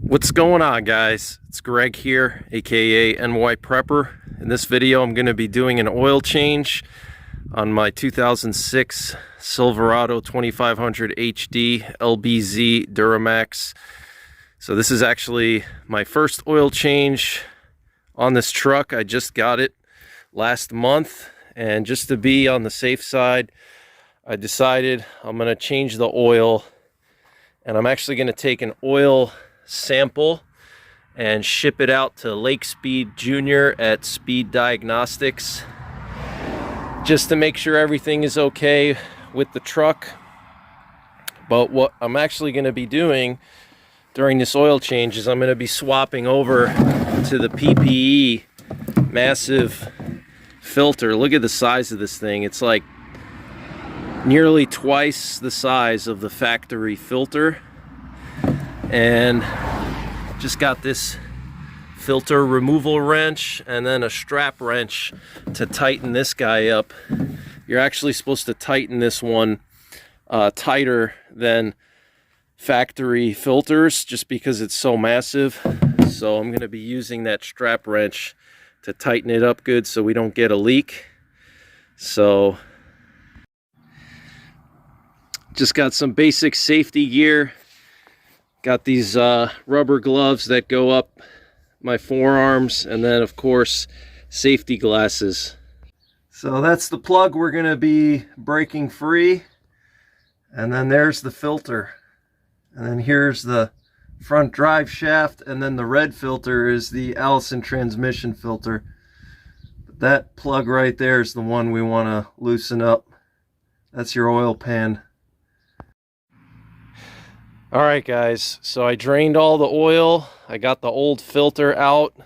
What's going on, guys? It's Greg here, aka NYPrepper. In this video I'm going to be doing an oil change on my 2006 Silverado 2500 HD LBZ Duramax. So this is actually my first oil change on this truck. I just got it last month, and just to be on the safe side, I decided I'm going to change the oil, and I'm actually going to take an oil sample and ship it out to Lake Speed Jr. at Speed Diagnostics, just to make sure everything is okay with the truck. But what I'm actually going to be doing during this oil change is I'm going to be swapping over to the PPE massive filter. Look at the size of this thing. It's like nearly twice the size of the factory filter. And just got this filter removal wrench and then a strap wrench to tighten this guy up. You're actually supposed to tighten this one tighter than factory filters just because it's so massive. So I'm going to be using that strap wrench to tighten it up good so we don't get a leak. So just got some basic safety gear. Got these rubber gloves that go up my forearms, and then of course safety glasses. So that's the plug we're going to be breaking free, and then there's the filter, and then here's the front drive shaft, and then the red filter is the Allison transmission filter. But that plug right there is the one we want to loosen up. That's your oil pan. Alright guys, so I drained all the oil, I got the old filter out,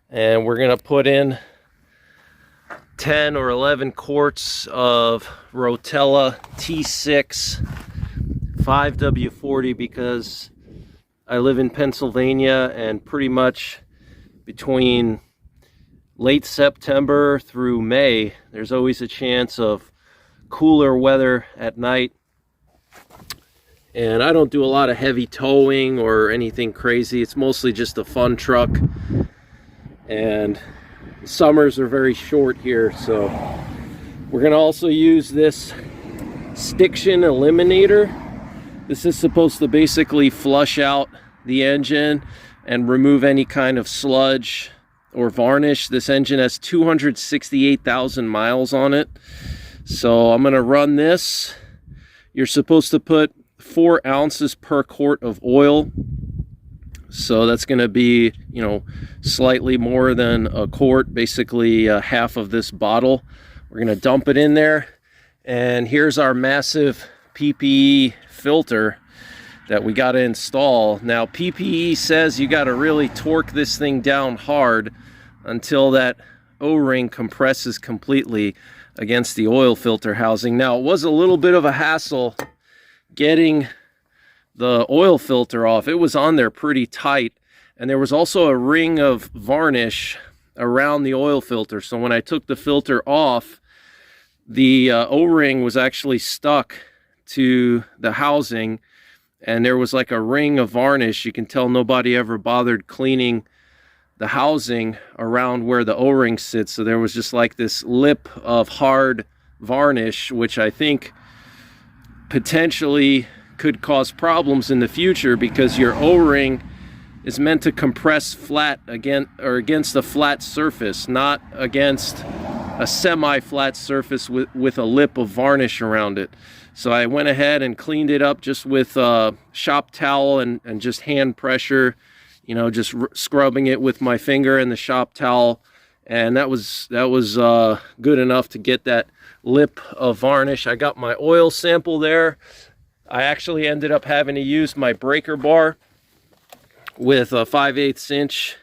and we're going to put in 10 or 11 quarts of Rotella T6 5W40 because I live in Pennsylvania, and pretty much between late September through May, there's always a chance of cooler weather at night. And I don't do a lot of heavy towing or anything crazy. It's mostly just a fun truck. And summers are very short here. So we're going to also use this Stiction Eliminator. This is supposed to basically flush out the engine and remove any kind of sludge or varnish. This engine has 268,000 miles on it. So I'm going to run this. You're supposed to put 4 ounces per quart of oil, so that's going to be, you know, slightly more than a quart, basically half of this bottle. We're going to dump it in there, and here's our massive PPE filter that we got to install. Now PPE says you got to really torque this thing down hard until that O-ring compresses completely against the oil filter housing. Now it was a little bit of a hassle getting the oil filter off. It was on there pretty tight, and there was also a ring of varnish around the oil filter. So when I took the filter off, the O-ring was actually stuck to the housing, and there was like a ring of varnish. You can tell nobody ever bothered cleaning the housing around where the O-ring sits. So there was just like this lip of hard varnish, which I think potentially could cause problems in the future, because your O-ring is meant to compress flat against a flat surface, not against a semi-flat surface with a lip of varnish around it. So I went ahead and cleaned it up just with a shop towel and just hand pressure, you know, just scrubbing it with my finger and the shop towel, and that was good enough to get that lip of varnish. I got my oil sample there. I actually ended up having to use my breaker bar with a 5/8 inch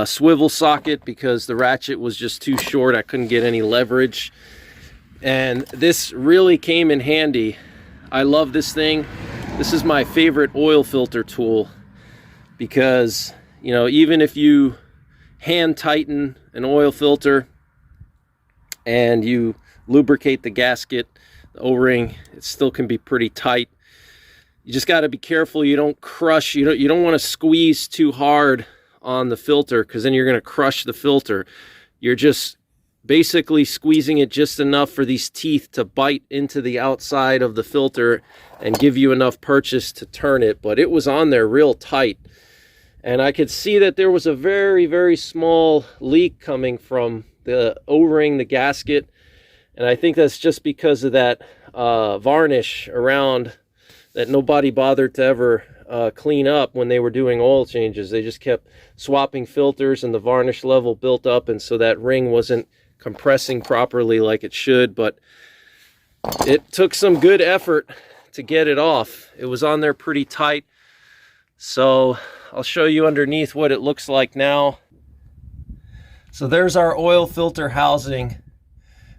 swivel socket because the ratchet was just too short. I couldn't get any leverage, and this really came in handy. I love this thing. This is my favorite oil filter tool because, you know, even if you hand tighten an oil filter and you lubricate the gasket, the O-ring, it still can be pretty tight. you just got to be careful you don't crush, you don't want to squeeze too hard on the filter, because then you're going to crush the filter. You're just basically squeezing it just enough for these teeth to bite into the outside of the filter and give you enough purchase to turn it. But it was on there real tight, and I could see that there was a very, very small leak coming from the O-ring, the gasket, and I think that's just because of that varnish around that nobody bothered to ever clean up when they were doing oil changes. They just kept swapping filters, and the varnish level built up, and so that ring wasn't compressing properly like it should. But it took some good effort to get it off. It was on there pretty tight. So I'll show you underneath what it looks like now. So there's our oil filter housing.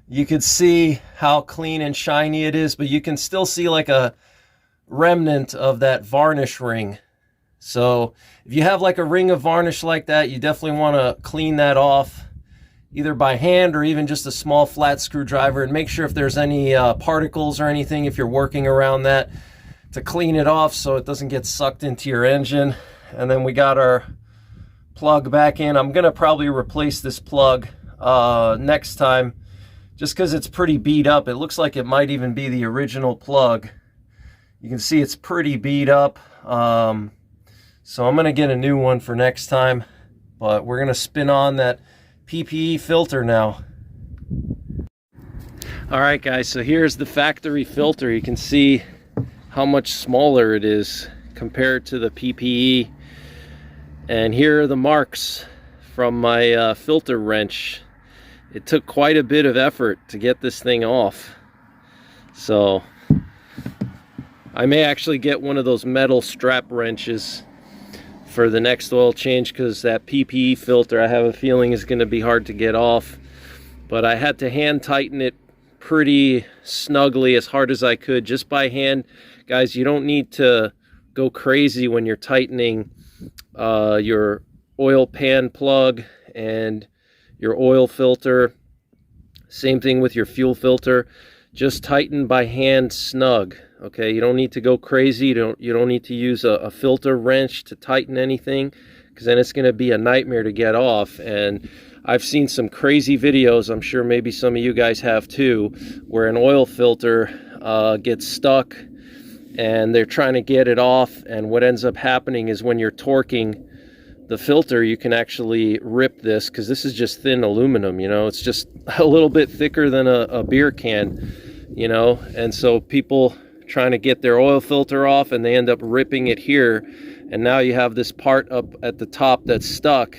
You could see how clean and shiny it is, but you can still see like a remnant of that varnish ring. So if you have like a ring of varnish like that, you definitely want to clean that off, either by hand or even just a small flat screwdriver, and make sure if there's any particles or anything, if you're working around that, to clean it off so it doesn't get sucked into your engine. And then we got our plug back in. I'm gonna probably replace this plug next time, just because it's pretty beat up. It looks like it might even be the original plug. You can see it's pretty beat up. So I'm going to get a new one for next time. But we're going to spin on that PPE filter now. Alright guys, so here's the factory filter. You can see how much smaller it is compared to the PPE. And here are the marks from my filter wrench. It took quite a bit of effort to get this thing off. So I may actually get one of those metal strap wrenches for the next oil change, because that PPE filter, I have a feeling, is going to be hard to get off. But I had to hand tighten it pretty snugly, as hard as I could, just by hand. Guys, you don't need to go crazy when you're tightening your oil pan plug and your oil filter. Same thing with your fuel filter. Just tighten by hand snug. Okay, you don't need to go crazy. You don't need to use a filter wrench to tighten anything, because then it's going to be a nightmare to get off. And I've seen some crazy videos, I'm sure maybe some of you guys have too, where an oil filter gets stuck and they're trying to get it off, and what ends up happening is when you're torquing the filter, you can actually rip this, because this is just thin aluminum, you know, it's just a little bit thicker than a beer can, you know. And so people trying to get their oil filter off, and they end up ripping it here, and now you have this part up at the top that's stuck,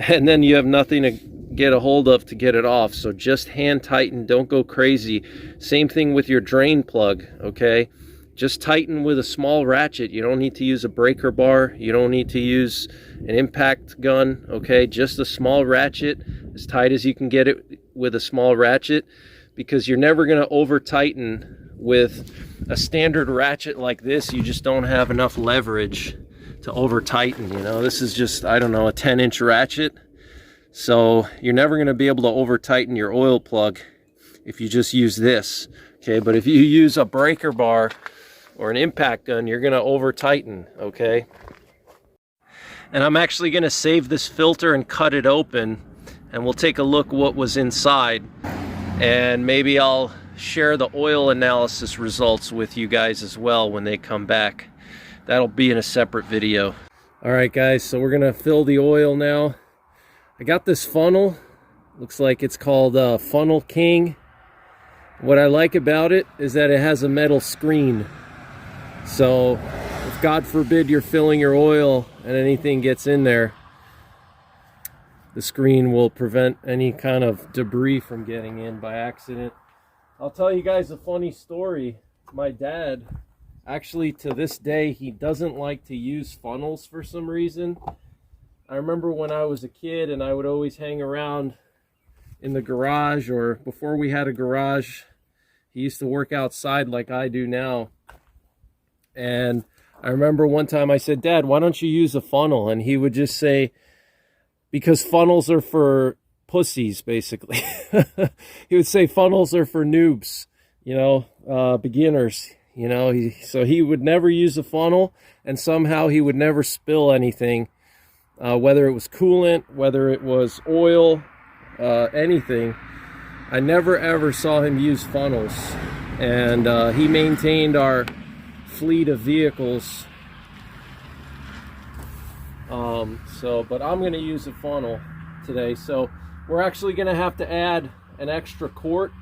and then you have nothing to get a hold of to get it off. So just hand tighten, don't go crazy. Same thing with your drain plug, okay? Just tighten with a small ratchet. You don't need to use a breaker bar, you don't need to use an impact gun, okay? Just a small ratchet, as tight as you can get it with a small ratchet, because you're never going to over tighten with a standard ratchet like this. You just don't have enough leverage to over tighten, you know. This is just, I don't know, a 10-inch ratchet, so you're never going to be able to over tighten your oil plug if you just use this, okay? But if you use a breaker bar or an impact gun, you're going to over tighten, okay? And I'm actually going to save this filter and cut it open, and we'll take a look what was inside, and maybe I'll share the oil analysis results with you guys as well when they come back. That'll be in a separate video. All right guys, so we're gonna fill the oil now. I got this funnel, looks like it's called Funnel King. What I like about it is that it has a metal screen, so if God forbid you're filling your oil and anything gets in there, the screen will prevent any kind of debris from getting in by accident. I'll tell you guys a funny story. My dad, actually to this day, he doesn't like to use funnels for some reason. I remember when I was a kid and I would always hang around in the garage, or before we had a garage, he used to work outside like I do now. And I remember one time I said, "Dad, why don't you use a funnel?" And he would just say, "Because funnels are for pussies," basically. He would say funnels are for noobs, you know, beginners. you know. So he would never use a funnel, and somehow he would never spill anything, whether it was coolant, whether it was oil, anything. I never ever saw him use funnels, and he maintained our fleet of vehicles. But I'm going to use a funnel today. So we're actually going to have to add an extra quart.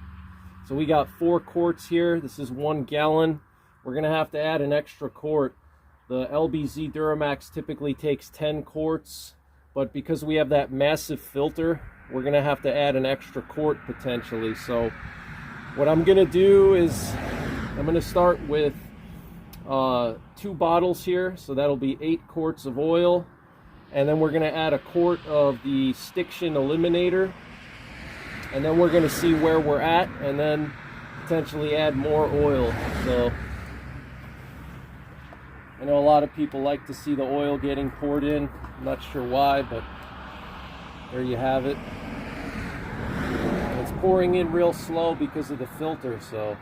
So we got 4 quarts here. This is 1 gallon. We're going to have to add an extra quart. The LBZ Duramax typically takes 10 quarts, but because we have that massive filter, we're going to have to add an extra quart potentially. So what I'm going to do is I'm going to start with 2 bottles here. So that'll be 8 quarts of oil. And then we're going to add a quart of the stiction eliminator. And then we're going to see where we're at, and then potentially add more oil. So I know a lot of people like to see the oil getting poured in. I'm not sure why, but there you have it. And it's pouring in real slow because of the filter, so.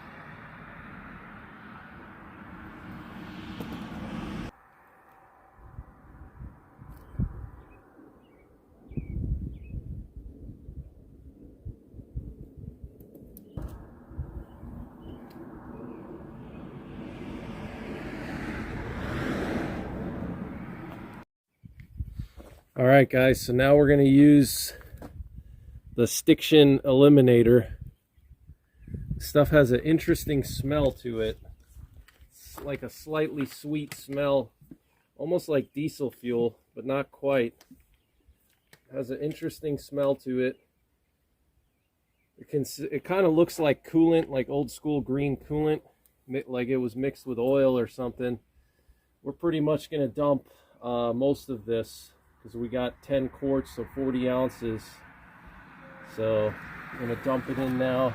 All right, guys, so now we're going to use the stiction eliminator. This stuff has an interesting smell to it. It's like a slightly sweet smell, almost like diesel fuel, but not quite. It has an interesting smell to it. It kind of looks like coolant, like old school green coolant, like it was mixed with oil or something. We're pretty much going to dump most of this, because we got 10 quarts, so 40 ounces. So I'm going to dump it in now.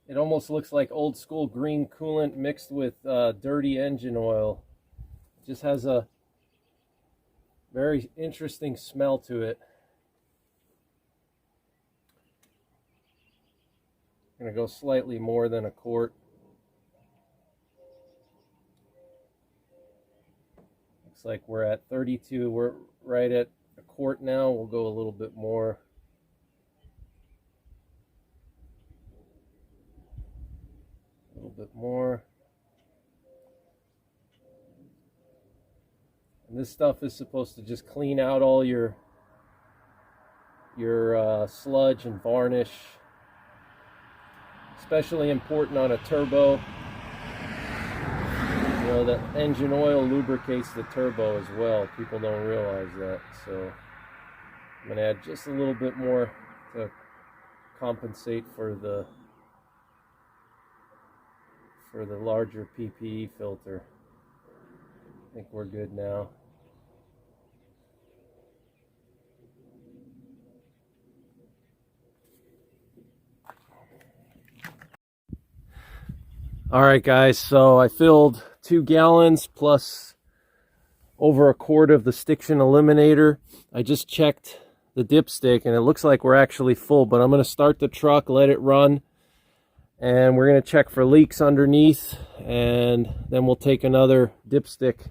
It almost looks like old school green coolant mixed with dirty engine oil. Just has a very interesting smell to it. I'm going to go slightly more than a quart. Looks like we're at 32. We're right at a quart now. We'll go a little bit more. A little bit more. And this stuff is supposed to just clean out all your sludge and varnish. Especially important on a turbo. You know, the engine oil lubricates the turbo as well. People don't realize that. So I'm going to add just a little bit more to compensate for the larger PPE filter. I think we're good now. All right, guys, so I filled 2 gallons plus over a quart of the stiction eliminator. I just checked the dipstick and it looks like we're actually full, but I'm going to start the truck, let it run, and we're going to check for leaks underneath, and then we'll take another dipstick.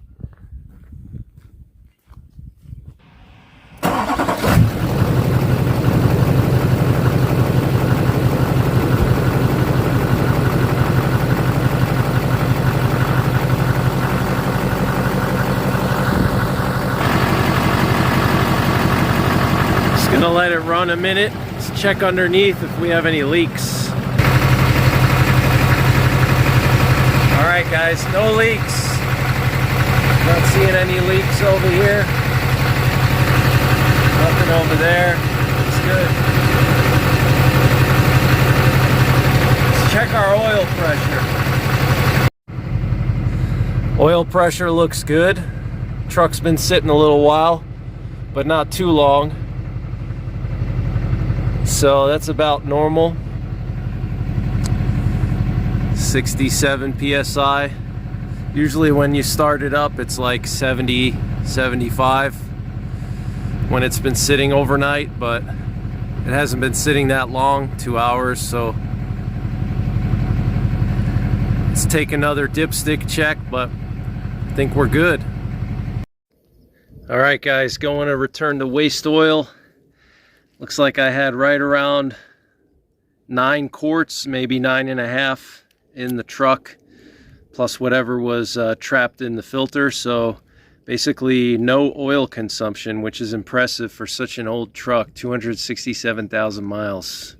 Gonna let it run a minute. Let's check underneath if we have any leaks. All right, guys, no leaks. Not seeing any leaks over here. Nothing over there. Looks good. Let's check our oil pressure. Oil pressure looks good. Truck's been sitting a little while, but not too long. So that's about normal. 67 psi. Usually when you start it up, it's like 70, 75 when it's been sitting overnight, but it hasn't been sitting that long, 2 hours, so let's take another dipstick check, but I think we're good. All right, guys, going to return the waste oil. Looks like I had right around 9 quarts, maybe 9.5 in the truck, plus whatever was trapped in the filter. So basically no oil consumption, which is impressive for such an old truck, 267,000 miles.